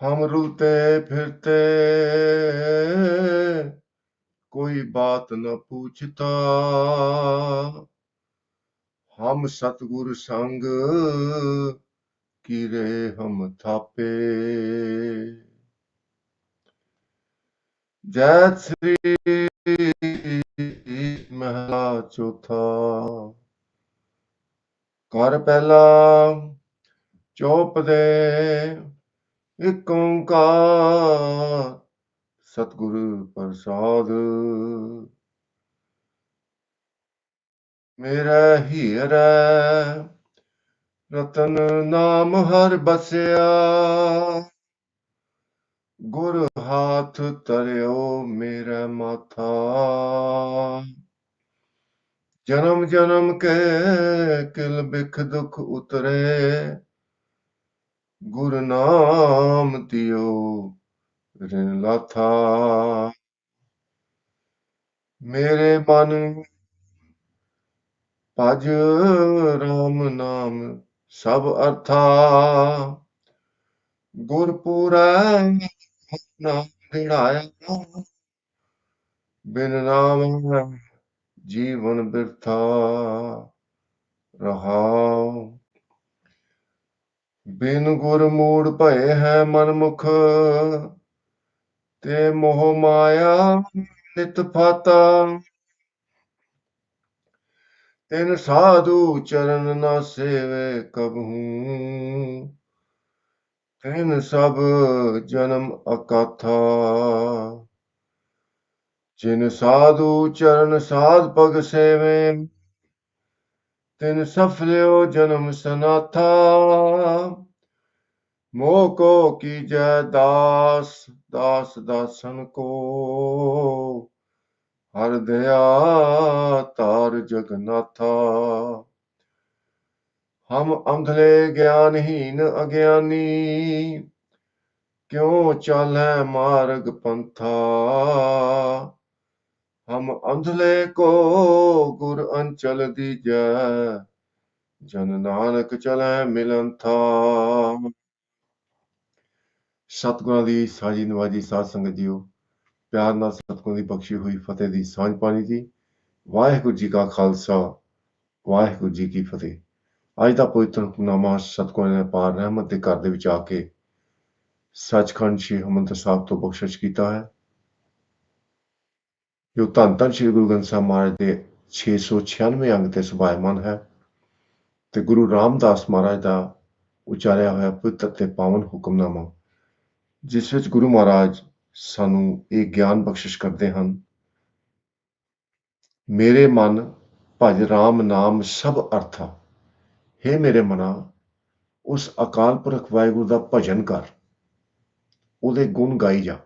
हम रुलते फिरते कोई बात न पूछता, हम सतगुर संग कीरे हम थापे। जय श्री महला चौथा। कर पहला चौप दे एक ओंकार सतगुरु प्रसाद। मेरा हीरा रतन नाम हर बसिया, गुर हाथ तरियो मेरा माथा। जन्म जन्म के किल बिख दुख उतरे, गुर नाम दियो रिन लाथा। मेरे मन भज राम नाम सब अर्था, गुरपुरै नाम दिड़ाया, बिन नाम जीवन बिरथा रहाओ। बिन गुर मूड भय है मनमुख, ते मोह माया नित फाता। तिन साधु चरण न सेवे कबहूं, तिन सब जन्म अकाथा। जिन साधु चरण साध पग सेवे, तिन सफल्यो जन्म सनाथा। मोह को कीजै दास दास दासन को, हर दया तार जगन्नाथा। हम अंधले ज्ञानहीन अज्ञानी, क्यों चालै मार्ग पंथा। हम अंधले को गुर अंचल दीजै, जन नानक चलै मिलन था। ਸਤਿਗੁਰਾਂ ਦੀ ਸਾਜੀ ਨਵਾਜੀ ਸਾਧ ਸੰਗਤ ਜੀਓ, ਪਿਆਰ ਨਾਲ ਸਤਿਗੁਰਾਂ ਦੀ ਬਖਸ਼ੀ ਹੋਈ ਫਤਿਹ ਦੀ ਸਾਂਝ ਪਾਣੀ ਜੀ। ਵਾਹਿਗੁਰੂ ਜੀ ਕਾ ਖਾਲਸਾ, ਵਾਹਿਗੁਰੂ ਜੀ ਕੀ ਫਤਿਹ। ਅੱਜ ਦਾ ਪਵਿੱਤਰ ਹੁਕਮਨਾਮਾ ਸਤਿਗੁਰਾਂ ਨੇ ਪਾਰ ਰਹਿਮਤ ਦੇ ਘਰ ਦੇ ਵਿੱਚ ਆ ਕੇ ਸੱਚਖੰਡ ਸ੍ਰੀ ਹਰਿਮੰਦਰ ਸਾਹਿਬ ਤੋਂ ਬਖਸ਼ਿਸ਼ ਕੀਤਾ ਹੈ, ਜੋ ਧੰਨ ਧੰਨ ਸ੍ਰੀ ਗੁਰੂ ਗ੍ਰੰਥ ਸਾਹਿਬ ਮਹਾਰਾਜ ਦੇ 696 ਅੰਗ ਤੇ ਸੁਭਾਇਮਾਨ ਹੈ, ਤੇ ਗੁਰੂ ਰਾਮਦਾਸ ਮਹਾਰਾਜ ਦਾ ਉਚਾਰਿਆ ਹੋਇਆ ਪਵਿੱਤਰ ਤੇ ਪਾਵਨ ਹੁਕਮਨਾਮਾ, ਜਿਸ ਵਿੱਚ ਗੁਰੂ ਮਹਾਰਾਜ ਸਾਨੂੰ ਇਹ ਗਿਆਨ ਬਖਸ਼ਿਸ਼ ਕਰਦੇ ਹਨ। ਮੇਰੇ ਮਨ ਭਜ ਰਾਮ ਨਾਮ ਸਭ ਅਰਥਾ। ਹੇ ਮੇਰੇ ਮਨਾ, ਉਸ ਅਕਾਲ ਪੁਰਖ ਵਾਹਿਗੁਰੂ ਦਾ ਭਜਨ ਕਰ, ਉਹਦੇ ਗੁਣ ਗਾਈ ਜਾ,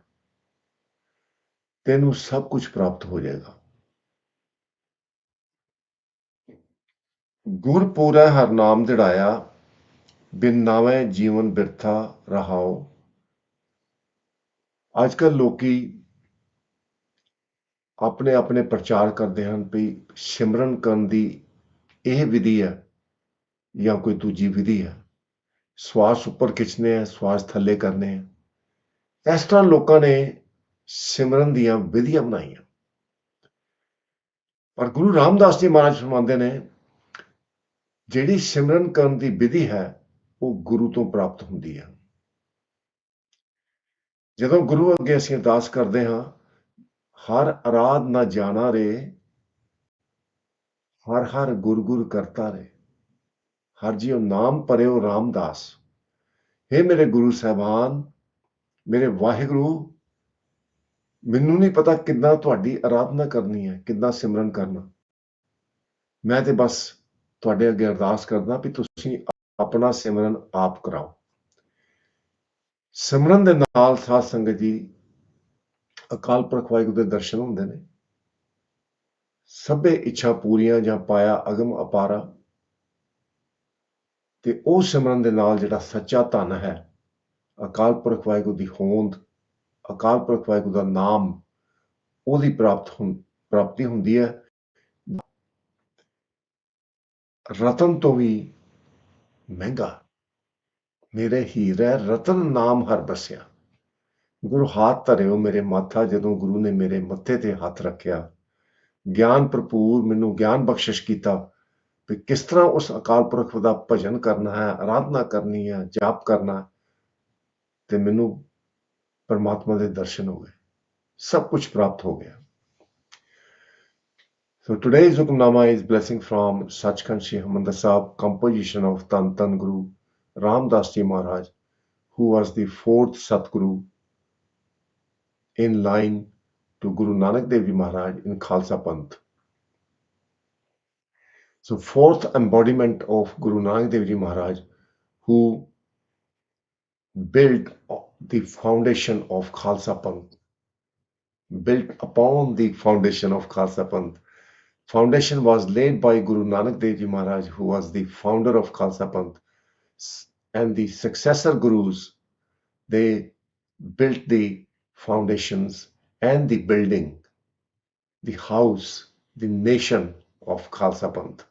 ਤੈਨੂੰ ਸਭ ਕੁਝ ਪ੍ਰਾਪਤ ਹੋ ਜਾਏਗਾ। ਗੁਰ ਪੂਰੈ ਹਰ ਨਾਮ ਦਿੜਾਇਆ, ਬਿਨ ਨਾਵੇਂ ਜੀਵਨ ਬਿਰਥਾ ਰਹਾਓ। ਅੱਜ ਕੱਲ੍ਹ ਲੋਕੀ ਆਪਣੇ ਆਪਣੇ ਪ੍ਰਚਾਰ ਕਰਦੇ ਹਨ ਵੀ ਸਿਮਰਨ ਕਰਨ ਦੀ ਇਹ ਵਿਧੀ ਹੈ ਜਾਂ ਕੋਈ ਦੂਜੀ ਵਿਧੀ ਹੈ, ਸਵਾਸ ਉੱਪਰ ਖਿੱਚਣੇ ਹੈ, ਸਵਾਸ ਥੱਲੇ ਕਰਨੇ ਹੈ। ਇਸ ਤਰ੍ਹਾਂ ਲੋਕਾਂ ਨੇ ਸਿਮਰਨ ਦੀਆਂ ਵਿਧੀਆਂ ਬਣਾਈਆਂ, ਪਰ ਗੁਰੂ ਰਾਮਦਾਸ ਜੀ ਮਹਾਰਾਜ ਫਰਮਾਉਂਦੇ ਨੇ, ਜਿਹੜੀ ਸਿਮਰਨ ਕਰਨ ਦੀ ਵਿਧੀ ਹੈ ਉਹ ਗੁਰੂ ਤੋਂ ਪ੍ਰਾਪਤ ਹੁੰਦੀ ਹੈ। ਜਦੋਂ ਗੁਰੂ ਅੱਗੇ ਅਸੀਂ ਅਰਦਾਸ ਕਰਦੇ ਹਾਂ, ਹਰ ਅਰਾਧ ਨਾ ਜਾਣਾ ਰੇ, ਹਰ ਹਰ ਗੁਰ ਗੁਰ ਕਰਤਾ ਰੇ, ਹਰ ਜੀਉ ਨਾਮ ਭਰਿਓ ਰਾਮਦਾਸ। ਹੇ ਮੇਰੇ ਗੁਰੂ ਸਾਹਿਬਾਨ, ਮੇਰੇ ਵਾਹਿਗੁਰੂ, ਮੈਨੂੰ ਨਹੀਂ ਪਤਾ ਕਿੱਦਾਂ ਤੁਹਾਡੀ ਅਰਾਧਨਾ ਕਰਨੀ ਹੈ, ਕਿੱਦਾਂ ਸਿਮਰਨ ਕਰਨਾ। ਮੈਂ ਤੇ ਬਸ ਤੁਹਾਡੇ ਅੱਗੇ ਅਰਦਾਸ ਕਰਦਾ ਵੀ ਤੁਸੀਂ ਆਪਣਾ ਸਿਮਰਨ ਆਪ ਕਰਾਓ। ਸਿਮਰਨ ਦੇ ਨਾਲ ਸਾਧ ਸੰਗਤ ਜੀ ਅਕਾਲ ਪੁਰਖ ਵਾਹਿਗੁਰੂ ਦੇ ਦਰਸ਼ਨ ਹੁੰਦੇ ਨੇ। ਸਭੇ ਇੱਛਾ ਪੂਰੀਆਂ ਜਾਂ ਪਾਇਆ ਅਗਮ ਅਪਾਰਾ। ਤੇ ਉਹ ਸਿਮਰਨ ਦੇ ਨਾਲ ਜਿਹੜਾ ਸੱਚਾ ਧਨ ਹੈ, ਅਕਾਲ ਪੁਰਖ ਵਾਹਿਗੁਰੂ ਦੀ ਹੋਂਦ, ਅਕਾਲ ਪੁਰਖ ਵਾਹਿਗੁਰੂ ਦਾ ਨਾਮ, ਉਹਦੀ ਪ੍ਰਾਪਤੀ ਹੁੰਦੀ ਹੈ। ਰਤਨ ਤੋਂ ਵੀ ਮਹਿੰਗਾ। मेरे हीरे रतन नाम हर बसिया। गुरु हाथ धरिਓ ਮੇਰੇ ਮਾਥਾ ਜਦੋਂ ਗੁਰੂ ਨੇ ਮੇਰੇ ਮੱਥੇ ਤੇ ਹੱਥ ਰੱਖਿਆ। ਗਿਆਨ ਭਰਪੂਰ ਮੈਨੂੰ ਗਿਆਨ ਬਖਸ਼ਿਸ਼ ਕੀਤਾ ਵੀ ਕਿਸ ਤਰ੍ਹਾਂ ਉਸ ਅਕਾਲ ਪੁਰਖ ਦਾ ਭਜਨ ਕਰਨਾ ਹੈ, ਆਰਾਧਨਾ ਕਰਨੀ ਹੈ, ਜਾਪ ਕਰਨਾ, ਤੇ ਮੈਨੂੰ ਪਰਮਾਤਮਾ ਦੇ ਦਰਸ਼ਨ ਹੋ ਗਏ, ਸਭ ਕੁਝ ਪ੍ਰਾਪਤ ਹੋ ਗਿਆ। So today's Hukamnama is blessing from Sachkhand Shri Harmandir Sahib, composition of Tan Tan Guru Ram Das Ji Maharaj, who was the fourth Satguru in line to Guru Nanak Dev Ji Maharaj in Khalsa Panth. So fourth embodiment of Guru Nanak Dev Ji Maharaj, who built the foundation of Khalsa Panth, built upon the foundation of Khalsa Panth. Foundation was laid by Guru Nanak Dev Ji Maharaj, who was the founder of Khalsa Panth, and the successor gurus, they built the foundations and the building, the house, the nation of Khalsa Panth.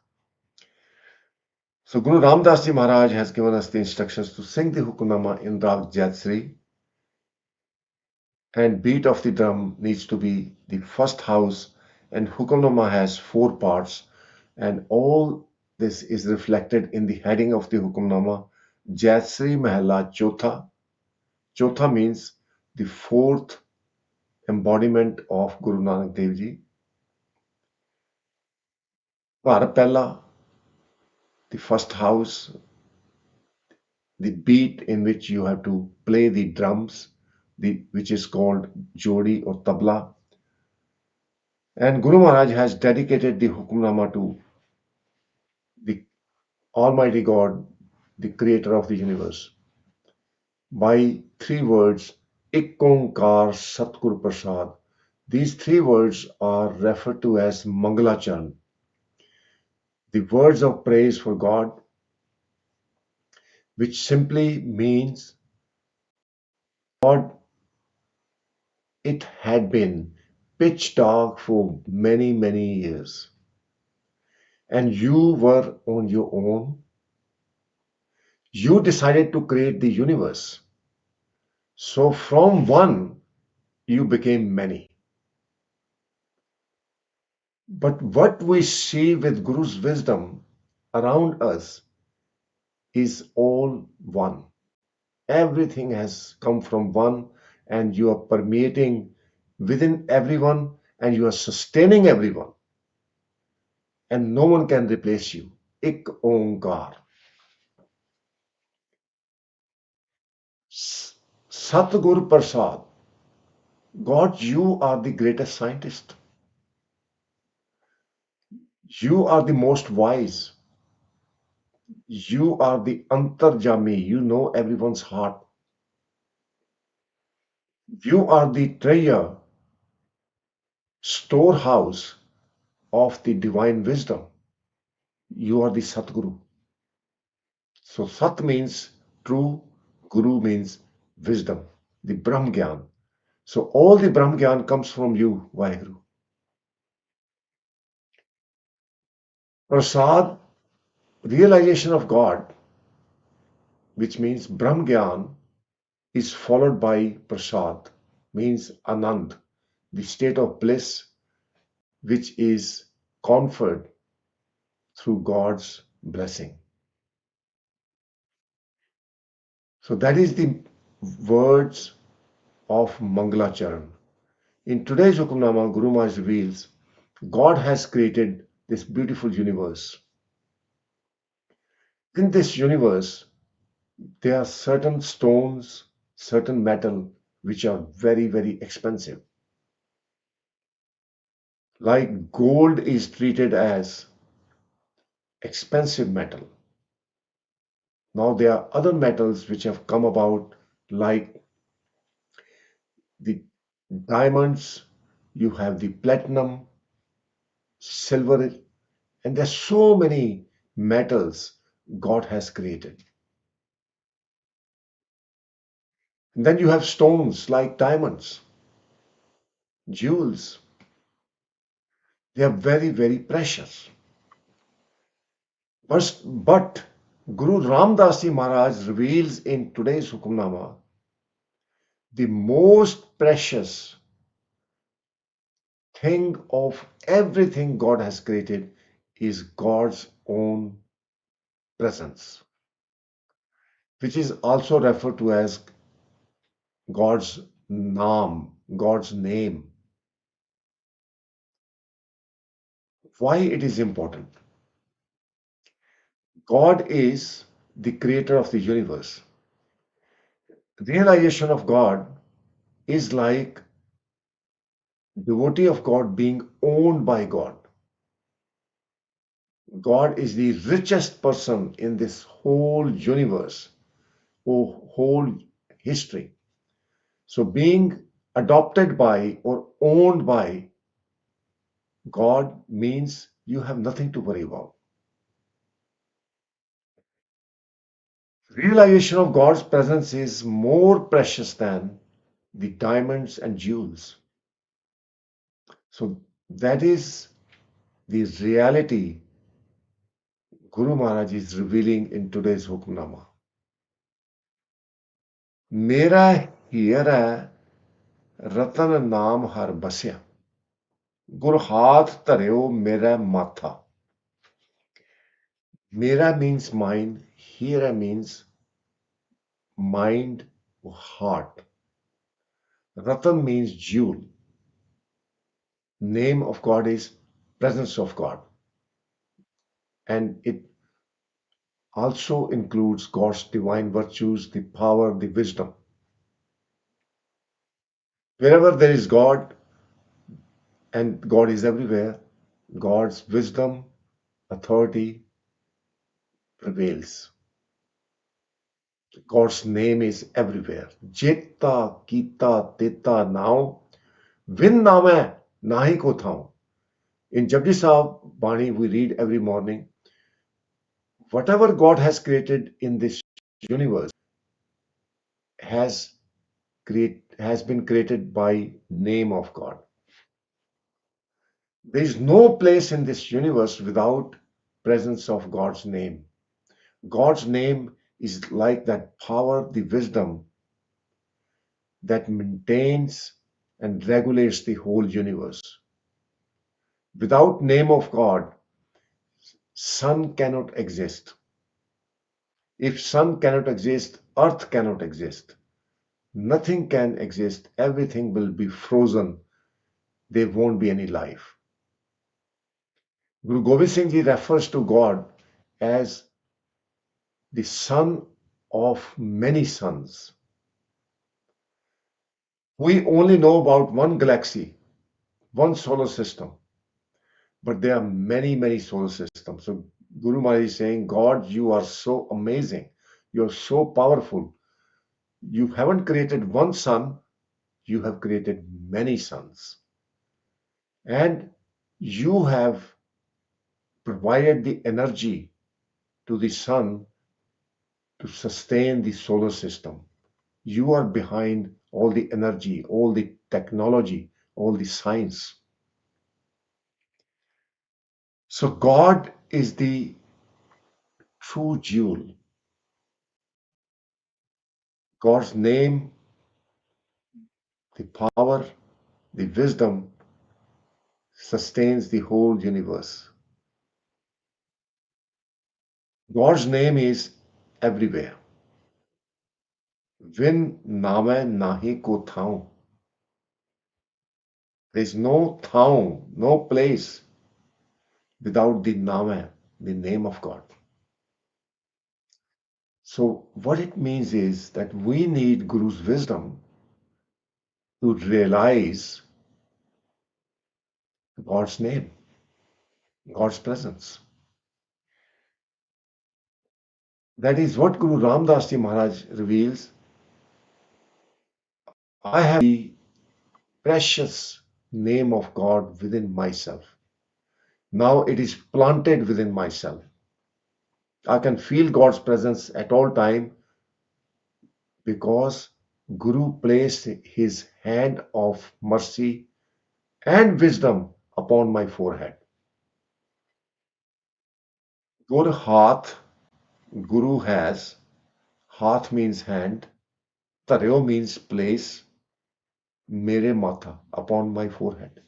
So Guru Ram Das Ji Maharaj has given us the instructions to sing the Hukamnama in Rag Jatsri, and beat of the drum needs to be the first house, and Hukamnama has 4 parts, and all this is reflected in the heading of the Hukamnama, Jatsri Mahalla Chotha. Chotha means the fourth embodiment of Guru Nanak Dev Ji. Ghar Pehla, the first house, the beat in which you have to play the drums, which is called Jodi or Tabla. And Guru Maharaj has dedicated the Hukamnama to the Almighty God, the creator of the universe, by 3 words, Ik Onkar Satgur Prasad. These 3 words are referred to as Mangalacharan, the words of praise for God, which simply means, God, it had been pitch dark for many, many years, and you were on your own. You decided to create the universe. So from one, you became many. But what we see with Guru's wisdom around us is all one. Everything has come from one, and you are permeating within everyone, and you are sustaining everyone, and no one can replace you. Ik Onkar. Satgur Prasad. God, you are the greatest scientist. You are the most wise. You are the Antarjami. You know everyone's heart. You are the treasure, storehouse of the divine wisdom. You are the Satguru. So Sat means true, Guru means wisdom, the Brahm Gyan. So all the Brahm Gyan comes from you, Vaheguru. Prasad, realization of God, which means Brahm Gyan, is followed by Prasad, means Anand, the state of bliss, which is conferred through God's blessing. So that is the words of Mangalacharan. In today's Hukamnama, Guru Maharaj reveals God has created this beautiful universe. In this universe, there are certain stones, certain metal, which are very, very expensive. Like gold is treated as expensive metal. Now there are other metals which have come about, like the diamonds, you have the platinum, silver, and there's so many metals God has created. And then you have stones like diamonds, jewels. They are very, very precious. But Guru Ramdas Ji Maharaj reveals in today's Hukamnama the most precious thing of everything God has created is God's own presence, which is also referred to as God's Naam, God's name. Why it is important? God is the creator of the universe. Realization of God is like devotee of God being owned by God. God is the richest person in this whole universe or whole history. So being adopted by or owned by God means you have nothing to worry about. Realization of God's presence is more precious than the diamonds and jewels. So that is the reality Guru Maharaj is revealing in today's Hukamnama. मेरा हीरा रतन नाम हर बसिया गुर हाथ धरियो मेरा माथा. Mera means mine, hira means mind or heart. Ratan means jewel. Name of God is presence of God. And it also includes God's divine virtues, the power, the wisdom. Wherever there is God, and God is everywhere, God's wisdom, authority prevails. God's name is everywhere. Jeta, Kita, Teta, now. Vin naam nahi ko thau. In Japji Sahib Bani, we read every morning, whatever God has created in this universe has has been created by name of God. There is no place in this universe without presence of God's name. God's name is like that power, the wisdom that maintains and regulates the whole universe. Without name of God, sun cannot exist. If sun cannot exist, earth cannot exist. Nothing can exist. Everything will be frozen. There won't be any life. Guru Gobind Singh Ji refers to God as the son of many suns. We only know about one galaxy, one solar system, but there are many, many solar systems. So Guru Maharaj is saying, God, you are so amazing. You're so powerful. You haven't created one sun, you have created many suns. And you have provided the energy to the sun to sustain the solar system. You are behind all the energy, all the technology, all the science. So God is the true jewel. God's name, the power, the wisdom sustains the whole universe. God's name is everywhere. Vin name nahi ko thau. There is no thau, no place without the name, the name of God. So what it means is that we need Guru's wisdom to realize God's name, God's presence. That is what Guru Ramdas Ji Maharaj reveals. I have the precious name of God within myself. Now it is planted within myself. I can feel God's presence at all time because Guru placed his hand of mercy and wisdom upon my forehead. Gur Hath Guru has, Hath means hand, Taryo means place, Mere Matha, upon my forehead.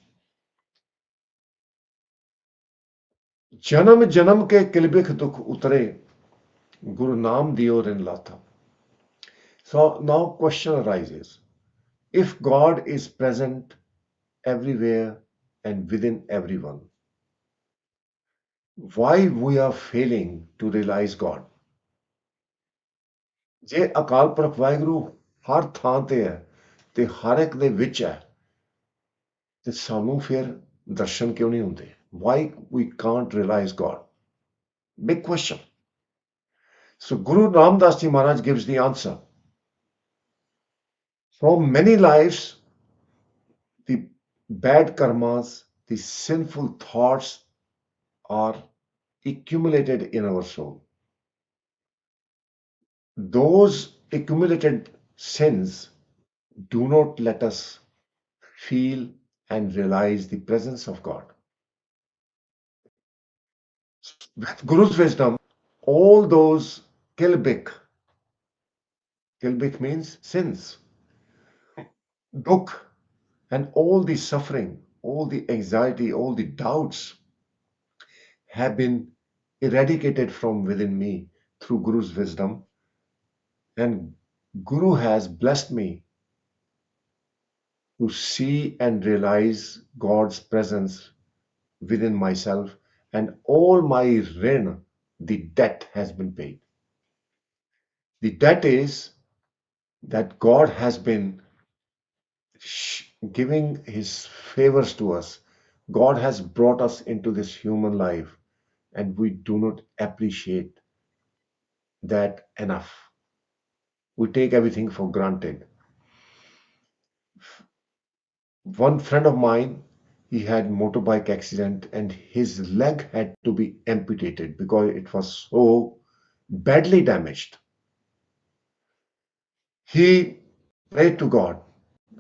जन्म जन्म के किलबिख दुख उतरे, Guru Naam diyo rin latha. So now question arises. If God is present everywhere and within everyone, why we are failing to realize God? ਜੇ ਅਕਾਲ ਪੁਰਖ ਵਾਹਿਗੁਰੂ ਹਰ ਥਾਂ ਤੇ ਹੈ ਤੇ ਹਰ ਇੱਕ ਦੇ ਵਿੱਚ ਹੈ ਤੇ ਸਾਨੂੰ ਫਿਰ ਦਰਸ਼ਨ ਕਿਉਂ ਨਹੀਂ ਹੁੰਦੇ? Why we can't realize God? Big question. So Guru Ramdas Ji Maharaj gives the answer. From many lives, the bad karmas, the sinful thoughts are accumulated in our soul. Those accumulated sins do not let us feel and realize the presence of God. With Guru's wisdom, all those kilbik means sins, dukh, and all the suffering, all the anxiety, all the doubts have been eradicated from within me through Guru's wisdom. And Guru has blessed me to see and realize God's presence within myself, and all my rin, the debt has been paid. The debt is that God has been giving his favors to us. God has brought us into this human life, and we do not appreciate that enough. We take everything for granted. One friend of mine, he had motorbike accident and his leg had to be amputated because it was so badly damaged. He prayed to God,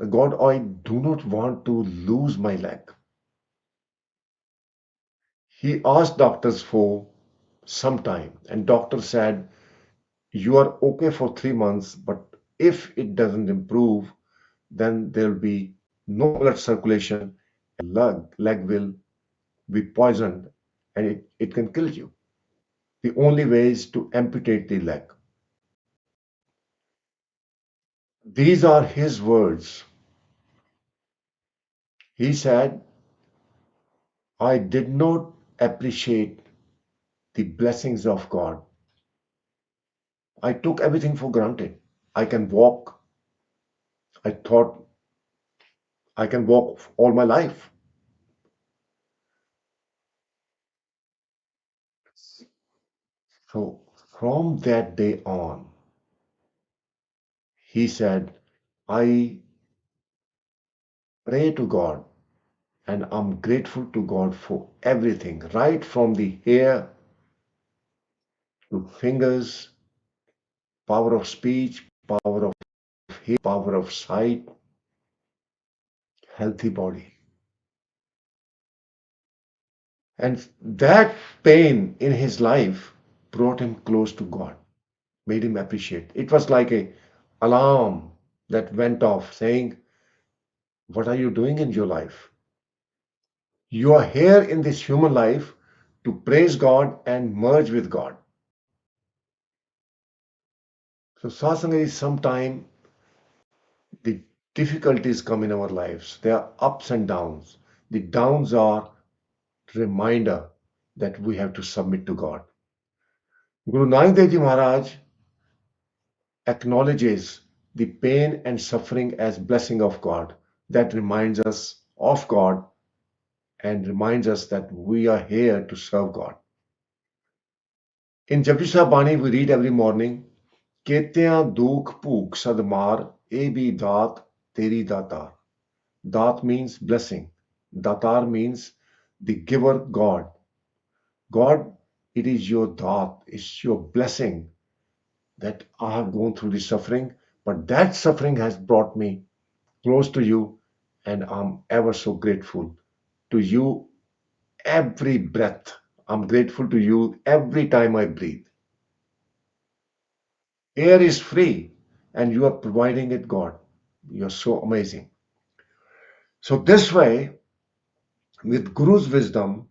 God, I do not want to lose my leg. He asked doctors for some time, and doctor said, you are okay for 3 months, but if it doesn't improve, then there will be no blood circulation, leg will be poisoned, and it can kill you. The only way is to amputate the leg. These are his words. He said, I did not appreciate the blessings of God. I took everything for granted. I can walk. I thought I can walk all my life. So from that day on, he said, I pray to God and I'm grateful to God for everything, right from the hair to fingers, power of speech, power of hearing, power of sight, healthy body. And that pain in his life brought him close to God, made him appreciate. It was like a alarm that went off saying, what are you doing in your life? You are here in this human life to praise God and merge with God. So satsang is sometime the difficulties come in our lives. There are ups and downs. The downs are reminder that we have to submit to God. Guru Nanak Dev Ji Maharaj acknowledges the pain and suffering as blessing of God. That reminds us of God and reminds us that we are here to serve God. In Japji Sahib Bani, we read every morning, Ketya Dukh Puk Sadmar Ebi Dat Teri Datar. Dat means blessing. Datar means the giver God. God, it is your dat, it's your blessing that I have gone through the suffering, but that suffering has brought me close to you, and I'm ever so grateful to you every breath. I'm grateful to you every time I breathe. Air is free and you are providing it, God. You're so amazing. So, this way, with Guru's wisdom,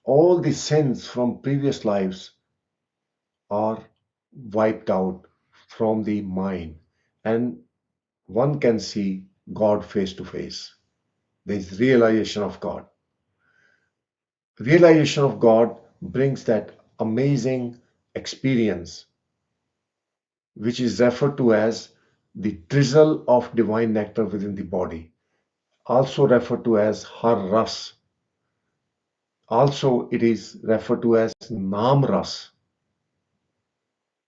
all the sins from previous lives are wiped out from the mind, and one can see God face to face. There is realization of God. Realization of God brings that amazing experience, which is referred to as the drizzle of divine nectar within the body, also referred to as har ras. Also, it is referred to as Nam Ras,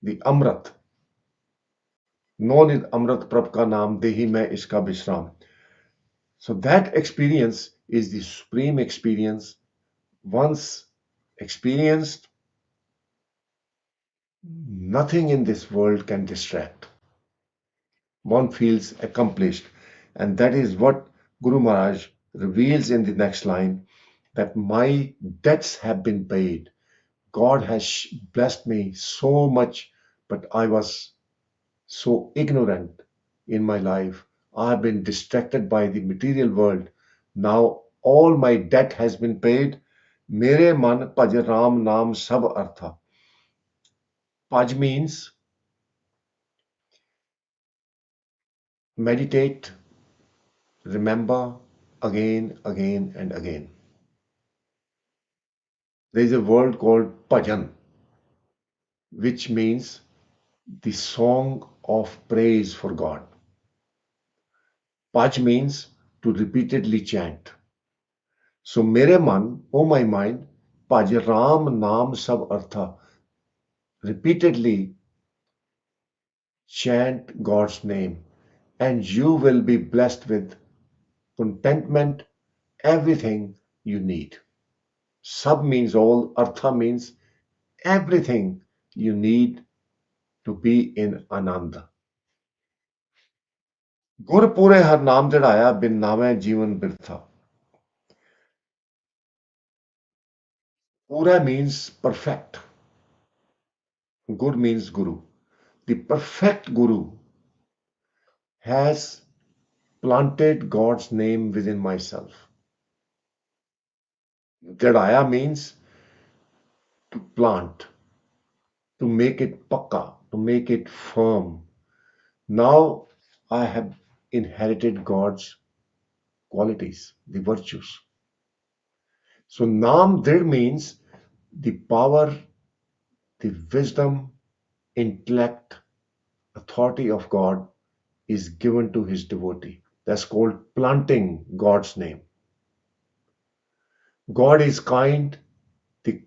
the Amrit. Known Amrit Prabh ka naam, dehi mein iska bishram. So that experience is the supreme experience. Once experienced, nothing in this world can distract. One feels accomplished. And that is what Guru Maharaj reveals in the next line, that my debts have been paid. God has blessed me so much, but I was so ignorant in my life. I have been distracted by the material world. Now all my debt has been paid. Mere man paj ram naam sab artha. Paj means meditate, remember again, again, and again. There is a word called bhajan, which means the song of praise for God. Paj means to repeatedly chant. So, mere man, oh my mind, paj ram naam sab artha. Repeatedly chant God's name, and you will be blessed with contentment, everything you need. Sab means all, artha means everything you need to be in Ananda. गुरपुरे हर नाम चढ़ाया बिन नामे जीवन बिरथा. Pura means perfect. Gur means Guru. The perfect Guru has planted God's name within myself. Jadaya means to plant, to make it pakka, to make it firm. Now I have inherited God's qualities, the virtues. So Nam Dir means the power, the wisdom, intellect, authority of God is given to his devotee. That's called planting God's name. God is kind, the,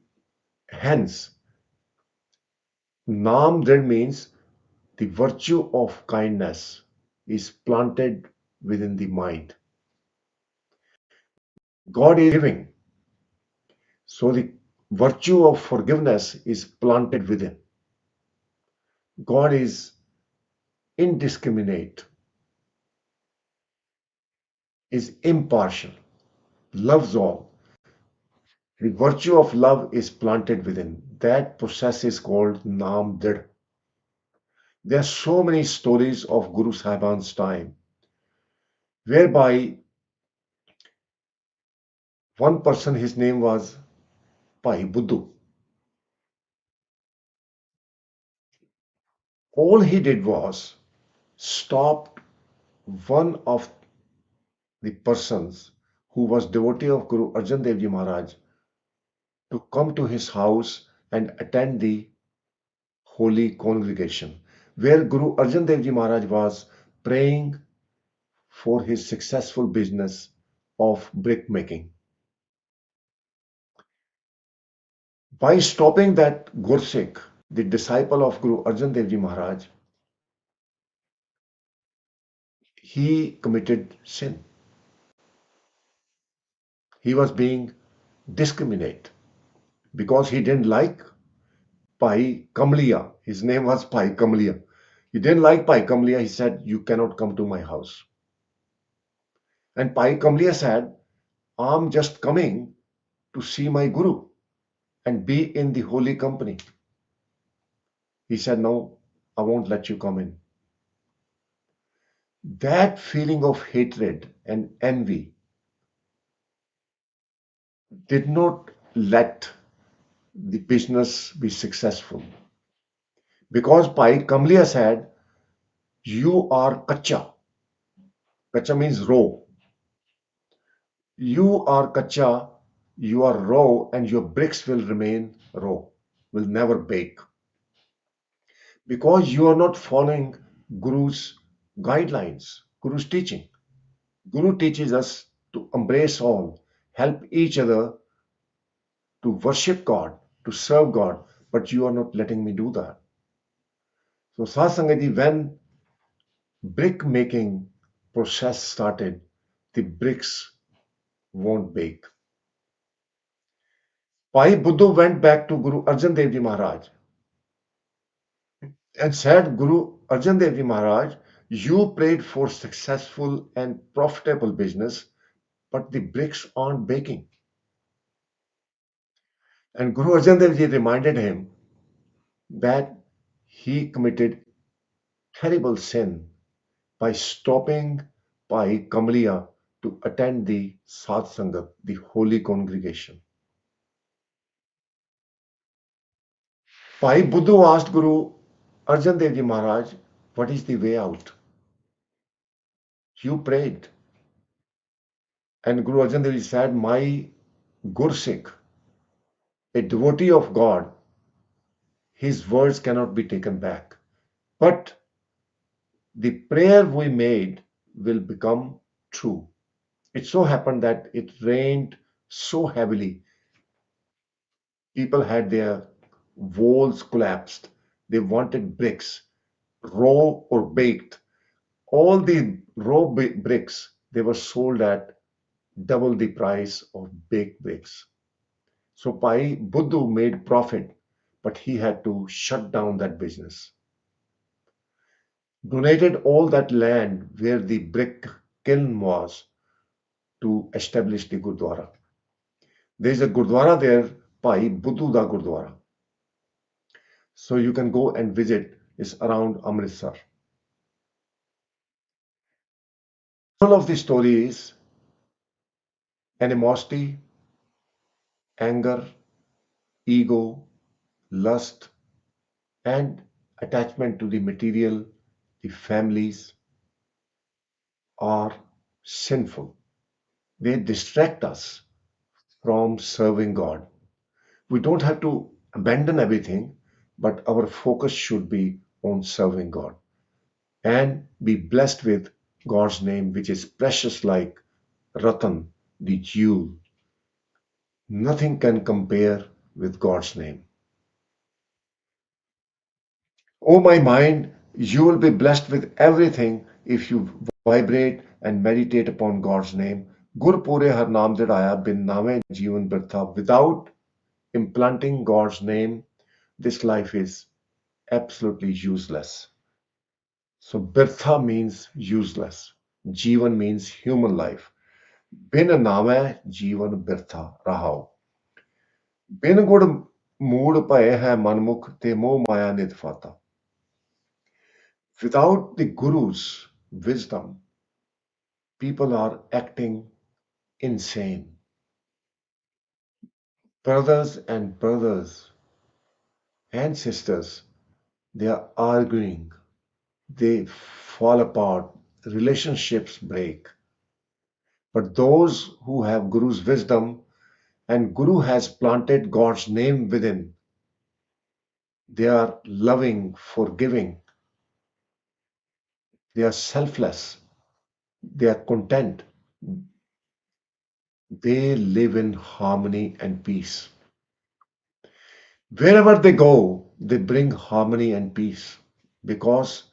hence, Nam there means the virtue of kindness is planted within the mind. God is giving, so the virtue of forgiveness is planted within. God is indiscriminate, is impartial, loves all. The virtue of love is planted within. That process is called Nam Dir. There are so many stories of Guru Sahiban's time whereby one person, his name was Bhai Buddhu. All he did was stop one of the persons who was devotee of Guru Arjan Dev Ji Maharaj to come to his house and attend the holy congregation where Guru Arjan Dev Ji Maharaj was praying for his successful business of brick making. By stopping that Gursikh, the disciple of Guru Arjan Dev Ji Maharaj, he committed sin. He was being discriminate because he didn't like Bhai Kamliya. His name was Bhai Kamliya. He didn't like Bhai Kamliya. He said, you cannot come to my house. And Bhai Kamliya said, I'm just coming to see my Guru and be in the holy company. He said, no. I won't let you come in. That feeling of hatred and envy did not let the business be successful because Pai Kamlia said, "You are kacha." Kacha means raw. You are kacha, you are raw, and your bricks will remain raw, will never bake because you are not following Guru's guidelines, Guru's teaching. Guru teaches us to embrace all, help each other, to worship God, to serve God, but you are not letting me do that. So, Satsangati, when brick making process started, the bricks won't bake. Bhai Buddhu went back to Guru Arjan Dev Ji Maharaj and said, Guru Arjan Dev Ji Maharaj, you prayed for successful and profitable business, but the bricks aren't baking. And Guru Arjan Dev Ji reminded him that he committed terrible sin by stopping Bhai Kamaliya to attend the Sat Sangat, the holy congregation. Bhai Buddhu asked Guru Arjan Dev Ji Maharaj, what is the way out? You prayed. And Guru Arjan Dev Ji said, my Gursikh, a devotee of God, his words cannot be taken back. But the prayer we made will become true. It so happened that it rained so heavily, people had their walls collapsed. They wanted bricks, raw or baked. All the raw bricks, they were sold at double the price of baked bricks. So Pai Buddhu made profit, but he had to shut down that business. Donated all that land where the brick kiln was to establish the Gurdwara. There is a Gurdwara there, Pai Buddhu da Gurdwara. So you can go and visit. It's around Amritsar. All of the story is animosity, anger, ego, lust, and attachment to the material, the families are sinful. They distract us from serving God. We don't have to abandon everything, but our focus should be on serving God and be blessed with God's name, which is precious like Ratan, the jewel. Nothing can compare with God's name. Oh, my mind, you will be blessed with everything if you vibrate and meditate upon God's name. Gurpure Har Naam Jadaya Bin Name Jeevan Birtha. Without implanting God's name, this life is absolutely useless. So Birtha means useless. Jeevan means human life. Bin Name Jeevan Birtha Rahao. Bin Gud Mood Paye Hai Manmukh Te Moh Maya Nidfata. Without the Guru's wisdom, people are acting insane. Brothers and sisters, they are arguing, they fall apart, relationships break. But those who have Guru's wisdom and Guru has planted God's name within, they are loving, forgiving, they are selfless, they are content, they live in harmony and peace. Wherever they go, they bring harmony and peace because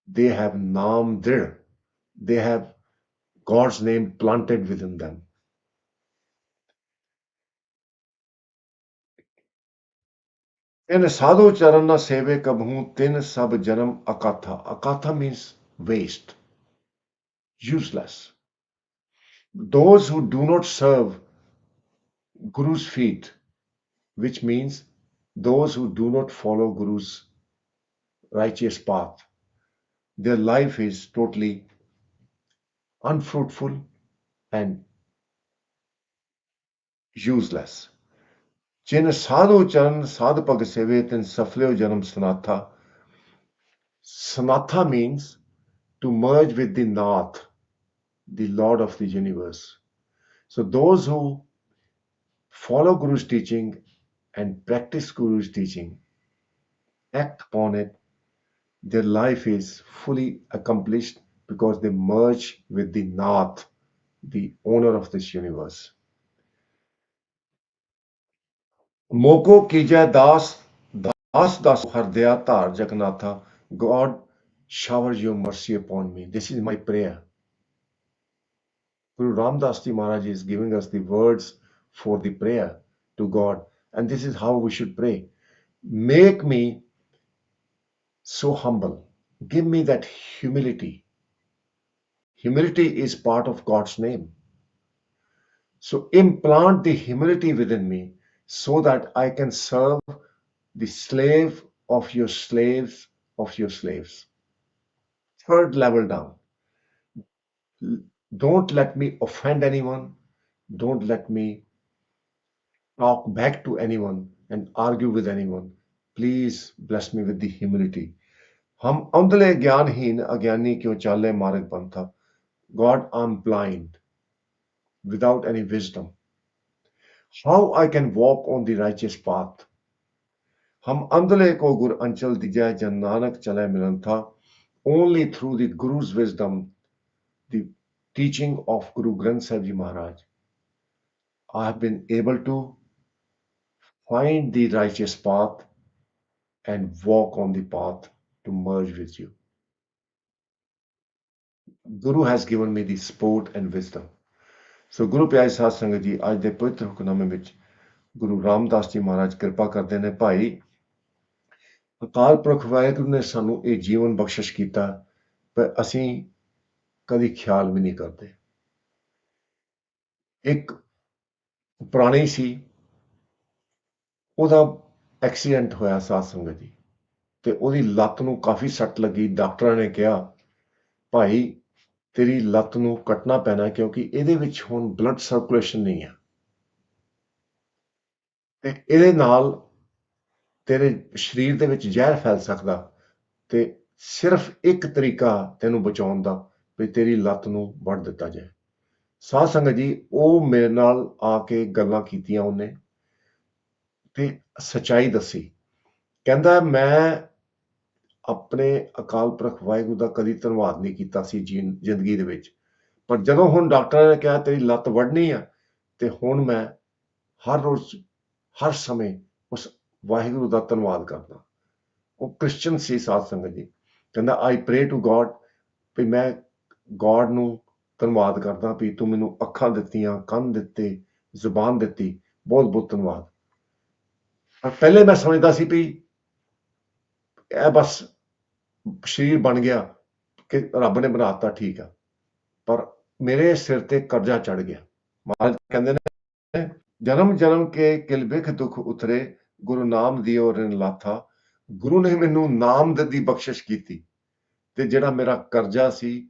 they have Naam Drid. They have God's name planted within them. In sadhu charana seve kabhu tin sab janam akatha. Akatha means waste, useless. Those who do not serve Guru's feet, which means those who do not follow Guru's righteous path, their life is totally unfruitful and useless. जिन साधु चरण साध पग सेवे तिन सफल्यो जन्म sanatha. Sanatha means to merge with the Nath, the Lord of the universe. So those who follow Guru's teaching and practice Guru's teaching, act upon it, their life is fully accomplished because they merge with the Nath, the owner of this universe. Moko kijai das, das das hardaya tar Jaganatha. God, shower your mercy upon me. This is my prayer. Guru Ramdas Ji Maharaj is giving us the words for the prayer to God, and this is how we should pray. Make me so humble. Give me that humility. Humility is part of God's name. So implant the humility within me so that I can serve the slave of your slaves of your slaves. Third level down. Don't let me offend anyone. Don't let me talk back to anyone and argue with anyone. Please bless me with the humility. हम अंधले ज्ञानहीन अज्ञानी क्यों चाले मार्ग पंथा. God, I'm blind without any wisdom. How I can walk on the righteous path? हम अंधले को गुर अंचल दिजय जन नानक चले मिलन था. Only through the Guru's wisdom, the teaching of Guru Granth Sahib Ji Maharaj, I have been able to find the righteous path and walk on the path to merge with you. Guru has given me the support and wisdom. So Guru ਪਿਆਰੇ ਸਾਧ ਸੰਗਤ ਜੀ, ਅੱਜ ਦੇ ਪਵਿੱਤਰ ਹੁਕਮਨਾਮੇ ਵਿੱਚ ਗੁਰੂ ਰਾਮਦਾਸ ਜੀ ਮਹਾਰਾਜ ਕਿਰਪਾ ਕਰਦੇ ਨੇ. ਭਾਈ ਅਕਾਲ ਪੁਰਖ ਵਾਹਿਗੁਰੂ ਨੇ ਸਾਨੂੰ ਇਹ ਜੀਵਨ ਬਖਸ਼ਿਸ਼ ਕੀਤਾ, ਪਰ ਅਸੀਂ ਕਦੀ ਖਿਆਲ ਵੀ ਨਹੀਂ ਕਰਦੇ. ਇੱਕ ਪ੍ਰਾਣੀ ਸੀ, ਉਹਦਾ ਐਕਸੀਡੈਂਟ ਹੋਇਆ ਸਾਧ ਸੰਗਤ ਜੀ, ਤੇ ਉਹਦੀ ਲੱਤ ਨੂੰ ਕਾਫੀ ਸੱਟ ਲੱਗੀ. ਡਾਕਟਰਾਂ ਨੇ ਕਿਹਾ ਭਾਈ ਤੇਰੀ ਲੱਤ ਨੂੰ ਕੱਟਣਾ ਪੈਣਾ ਕਿਉਂਕਿ ਇਹਦੇ ਵਿੱਚ ਹੁਣ ਬਲੱਡ ਸਰਕੂਲੇਸ਼ਨ ਨਹੀਂ ਆ, ਤੇ ਇਹਦੇ ਨਾਲ ਤੇਰੇ ਸਰੀਰ ਦੇ ਵਿੱਚ ਜ਼ਹਿਰ ਫੈਲ ਸਕਦਾ, ਤੇ ਸਿਰਫ ਇੱਕ ਤਰੀਕਾ ਤੈਨੂੰ ਬਚਾਉਣ ਦਾ ਵੀ ਤੇਰੀ ਲੱਤ ਨੂੰ ਵੱਢ ਦਿੱਤਾ ਜਾਏ. ਸਾਧ ਸੰਗਤ ਜੀ, ਉਹ ਮੇਰੇ ਨਾਲ ਆ ਕੇ ਗੱਲਾਂ ਕੀਤੀਆਂ ਉਹਨੇ, ਤੇ ਸੱਚਾਈ ਦੱਸੀ. ਕਹਿੰਦਾ ਮੈਂ ਆਪਣੇ ਅਕਾਲ ਪੁਰਖ ਵਾਹਿਗੁਰੂ ਦਾ ਕਦੀ ਧੰਨਵਾਦ ਨਹੀਂ ਕੀਤਾ ਸੀ ਜ਼ਿੰਦਗੀ ਦੇ ਵਿੱਚ, ਪਰ ਜਦੋਂ ਹੁਣ ਡਾਕਟਰਾਂ ਨੇ ਕਿਹਾ ਤੇਰੀ ਲੱਤ ਵੱਢਣੀ ਆ, ਤੇ ਹੁਣ ਮੈਂ ਹਰ ਰੋਜ਼ ਹਰ ਸਮੇਂ ਉਸ ਵਾਹਿਗੁਰੂ ਦਾ ਧੰਨਵਾਦ ਕਰਦਾ. ਉਹ ਕ੍ਰਿਸਚਨ ਸੀ ਸਾਧ ਸੰਗਤ ਜੀ. ਕਹਿੰਦਾ ਆਈ ਪ੍ਰੇ ਟੂ ਗॉड ਵੀ ਮੈਂ ਗॉड ਨੂੰ ਧੰਨਵਾਦ ਕਰਦਾ ਵੀ ਤੂੰ ਮੈਨੂੰ ਅੱਖਾਂ ਦਿੱਤੀਆਂ, ਕੰਨ ਦਿੱਤੇ, ਜ਼ੁਬਾਨ ਦਿੱਤੀ, ਬਹੁਤ ਬਹੁਤ ਧੰਨਵਾਦ. ਪਰ ਪਹਿਲੇ ਮੈਂ ਸਮਝਦਾ ਸੀ ਵੀ ਇਹ ਬਸ ਸਰੀਰ ਬਣ ਗਿਆ ਕਿ ਰੱਬ ਨੇ ਬਣਾਤਾ, ਠੀਕ ਆ, ਪਰ ਮੇਰੇ ਸਿਰ ਤੇ ਕਰਜ਼ਾ ਚੜ ਗਿਆ. ਮਹਾਰਾਜ ਕਹਿੰਦੇ ਨੇ ਜਨਮ ਜਨਮ ਕੇ ਕਿਲ ਬਿਖ ਦੁਖ ਉਤਰੇ, ਗੁਰੂ ਨਾਮ ਦਿਓ ਰਿਨ ਲਾਥਾ. ਗੁਰੂ ਨੇ ਮੈਨੂੰ ਨਾਮ ਦੀ ਬਖਸ਼ਿਸ਼ ਕੀਤੀ, ਤੇ ਜਿਹੜਾ ਮੇਰਾ ਕਰਜ਼ਾ ਸੀ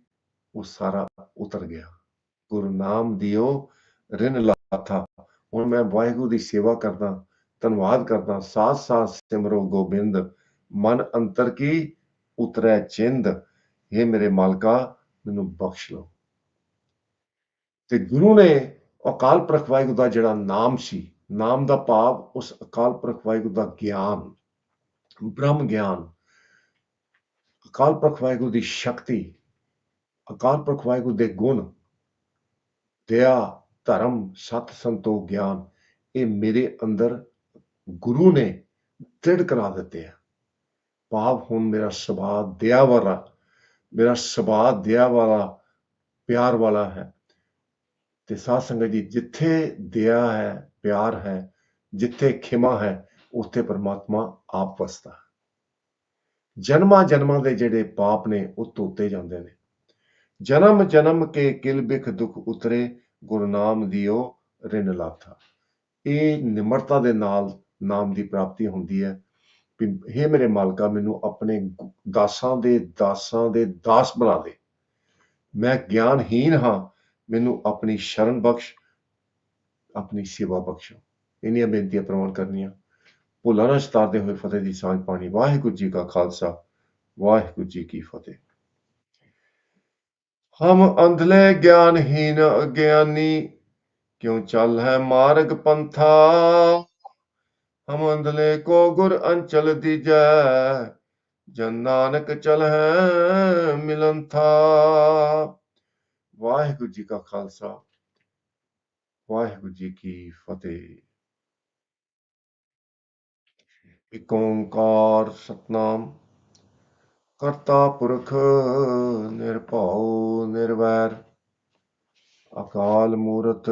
ਉਹ ਸਾਰਾ ਉਤਰ ਗਿਆ. ਗੁਰੂ ਨਾਮ ਦਿਓ ਰਿਨ ਲਾਥਾ. ਹੁਣ ਮੈਂ ਵਾਹਿਗੁਰੂ ਦੀ ਸੇਵਾ ਕਰਦਾ, ਧੰਨਵਾਦ ਕਰਦਾ. ਸਾਥ ਸਾਥ ਸਿਮਰੋ ਗੋਬਿੰਦ, ਮਨ ਅੰਤਰ ਕੀ ਉਤਰੈ ਚਿੰਦ. ਇਹ ਮੇਰੇ ਮਾਲਕਾ ਮੈਨੂੰ ਬਖਸ਼ ਲਓ. ਤੇ ਗੁਰੂ ਨੇ ਅਕਾਲ ਪੁਰਖ ਵਾਹਿਗੁਰੂ ਦਾ ਜਿਹੜਾ ਨਾਮ ਸੀ, ਨਾਮ ਦਾ ਭਾਵ ਉਸ ਅਕਾਲ ਪੁਰਖ ਵਾਹਿਗੁਰੂ ਦਾ ਗਿਆਨ, ਬ੍ਰਹਮ ਗਿਆਨ, ਅਕਾਲ ਪੁਰਖ ਵਾਹਿਗੁਰੂ ਦੀ ਸ਼ਕਤੀ, ਅਕਾਲ ਪੁਰਖ ਵਾਹਿਗੁਰੂ ਦੇ ਗੁਣ, ਦਇਆ, ਧਰਮ, ਸਤ, ਸੰਤੋਖ, ਗਿਆਨ, ਇਹ ਮੇਰੇ ਅੰਦਰ ਗੁਰੂ ਨੇ ਦ੍ਰਿੜ ਕਰਾ ਦਿੱਤੇ ਆ. ਭਾਵ ਹੁਣ ਮੇਰਾ ਸੁਭਾਅ ਦਇਆ ਵਾਲਾ, ਮੇਰਾ ਸੁਭਾਅ ਦਇਆ ਵਾਲਾ, ਪਿਆਰ ਵਾਲਾ ਹੈ. ਤੇ ਸਾਧ ਸੰਗਤ ਜੀ, ਜਿੱਥੇ ਦਇਆ ਹੈ, ਪਿਆਰ ਹੈ, ਜਿੱਥੇ ਖਿਮਾ ਹੈ, ਉੱਥੇ ਪਰਮਾਤਮਾ ਆਪ ਵਸਦਾ. ਜਨਮਾਂ ਜਨਮਾਂ ਦੇ ਜਿਹੜੇ ਪਾਪ ਨੇ ਉਹ ਧੋਤੇ ਜਾਂਦੇ ਨੇ. ਜਨਮ ਜਨਮ ਕੇ ਕਿਲ ਬਿਖ ਦੁਖ ਉਤਰੇ, ਗੁਰੂ ਨਾਮ ਦਿਓ ਰਿਨ ਲਾਥਾ. ਇਹ ਨਿਮਰਤਾ ਦੇ ਨਾਲ ਨਾਮ ਦੀ ਪ੍ਰਾਪਤੀ ਹੁੰਦੀ ਹੈ हे मेरे मालका ਮੈਨੂੰ ਆਪਣੇ ਦਾਸਾਂ ਦੇ ਦਾਸ ਬਣਾ ਦੇ। ਮੈਂ ਗਿਆਨਹੀਨ ਹਾਂ, ਮੈਨੂੰ ਆਪਣੀ ਸ਼ਰਨ ਬਖਸ਼, ਆਪਣੀ ਸੇਵਾ ਬਖਸ਼। ਇੰਨੀਆਂ ਬੇਨਤੀਆਂ ਪ੍ਰਵਾਨ ਕਰਨੀਆਂ। ਭੁੱਲਾਂ ਨਾ ਸਤਾਰਦੇ ਹੋਏ ਫਤਿਹ ਦੀ ਸਾਂਝ ਪਾਣੀ। ਵਾਹਿਗੁਰੂ ਜੀ ਕਾ ਖਾਲਸਾ, ਵਾਹਿਗੁਰੂ ਜੀ ਕੀ ਫਤਿਹ। ਹਮ ਅੰਧਲੇ ਗਿਆਨਹੀਨ ਅਗਿਆਨੀ, क्यों चल है मार्ग पंथा। हम अंधले को गुर अंचल दीजै, जन नानक चल है मिलन था। वाहिगुरु जी का खालसा, वाहिगुरु जी की फतेह। एक ओंकार सतनाम करता पुरख निरभउ निर्वैर, अकाल मूरत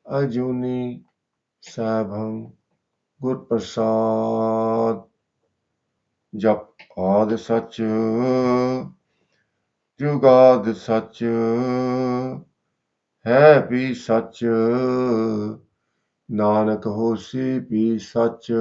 अजूनी सैभं गुर प्रसाद। जप आद सच जुगाद सच, है भी सच नानक होसी भी सच।